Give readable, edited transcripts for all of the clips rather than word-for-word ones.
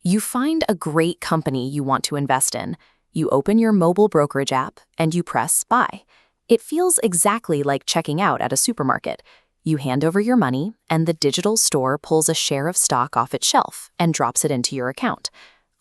You find a great company you want to invest in. You open your mobile brokerage app and you press buy. It feels exactly like checking out at a supermarket. You hand over your money and the digital store pulls a share of stock off its shelf and drops it into your account.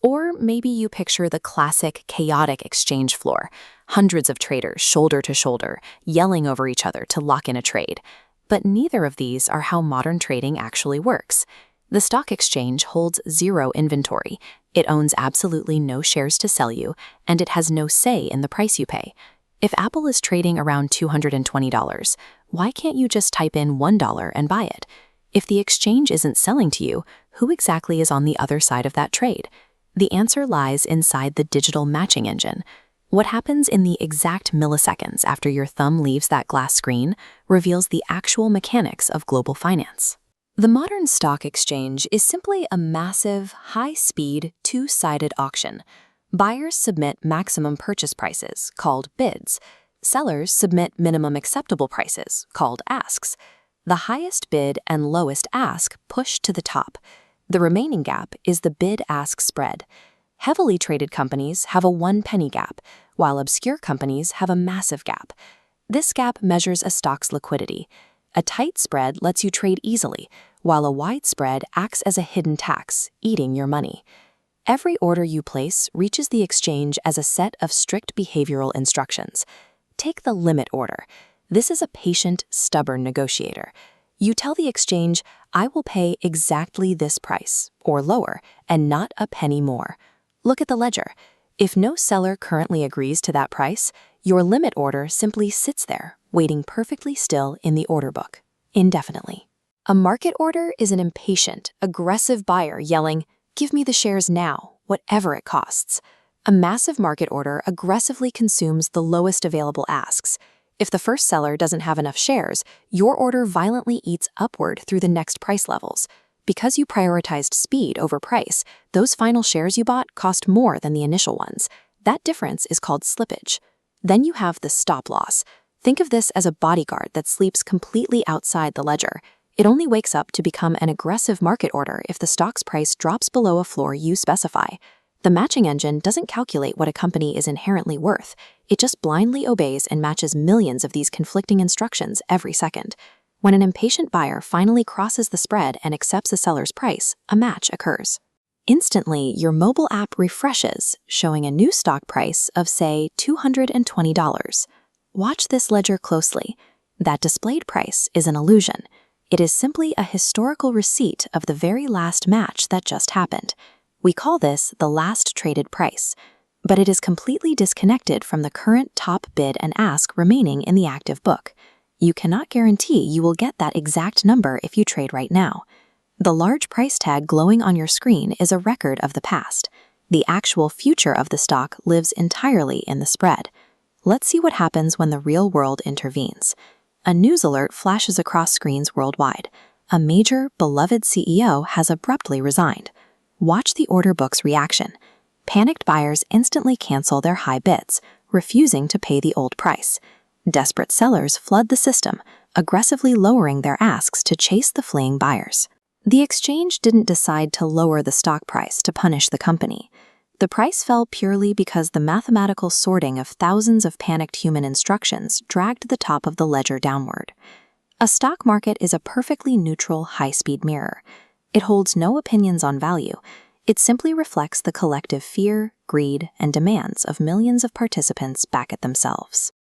Or maybe you picture the classic chaotic exchange floor, hundreds of traders shoulder to shoulder, yelling over each other to lock in a trade. But neither of these are how modern trading actually works. The stock exchange holds zero inventory. It owns absolutely no shares to sell you, and it has no say in the price you pay. If Apple is trading around $220, why can't you just type in $1 and buy it? If the exchange isn't selling to you, who exactly is on the other side of that trade? The answer lies inside the digital matching engine. What happens in the exact milliseconds after your thumb leaves that glass screen reveals the actual mechanics of global finance. The modern stock exchange is simply a massive, high-speed, two-sided auction. Buyers submit maximum purchase prices, called bids. Sellers submit minimum acceptable prices, called asks. The highest bid and lowest ask push to the top. The remaining gap is the bid-ask spread. Heavily traded companies have a 1 penny gap, while obscure companies have a massive gap. This gap measures a stock's liquidity. A tight spread lets you trade easily, while a wide spread acts as a hidden tax, eating your money. Every order you place reaches the exchange as a set of strict behavioral instructions. Take the limit order. This is a patient, stubborn negotiator. You tell the exchange, I will pay exactly this price, or lower, and not a penny more. Look at the ledger. If no seller currently agrees to that price, your limit order simply sits there, waiting perfectly still in the order book, indefinitely. A market order is an impatient, aggressive buyer yelling, give me the shares now, whatever it costs. A massive market order aggressively consumes the lowest available asks. If the first seller doesn't have enough shares, your order violently eats upward through the next price levels. Because you prioritized speed over price, those final shares you bought cost more than the initial ones. That difference is called slippage. Then you have the stop loss. Think of this as a bodyguard that sleeps completely outside the ledger. It only wakes up to become an aggressive market order if the stock's price drops below a floor you specify. The matching engine doesn't calculate what a company is inherently worth. It just blindly obeys and matches millions of these conflicting instructions every second. When an impatient buyer finally crosses the spread and accepts a seller's price, a match occurs. Instantly, your mobile app refreshes, showing a new stock price of, say, $220. Watch this ledger closely. That displayed price is an illusion. It is simply a historical receipt of the very last match that just happened. We call this the last traded price, but it is completely disconnected from the current top bid and ask remaining in the active book. You cannot guarantee you will get that exact number if you trade right now. The large price tag glowing on your screen is a record of the past. The actual future of the stock lives entirely in the spread. Let's see what happens when the real world intervenes. A news alert flashes across screens worldwide. A major, beloved CEO has abruptly resigned. Watch the order book's reaction. Panicked buyers instantly cancel their high bids, refusing to pay the old price. Desperate sellers flood the system, aggressively lowering their asks to chase the fleeing buyers. The exchange didn't decide to lower the stock price to punish the company. The price fell purely because the mathematical sorting of thousands of panicked human instructions dragged the top of the ledger downward. A stock market is a perfectly neutral, high-speed mirror. It holds no opinions on value. It simply reflects the collective fear, greed, and demands of millions of participants back at themselves.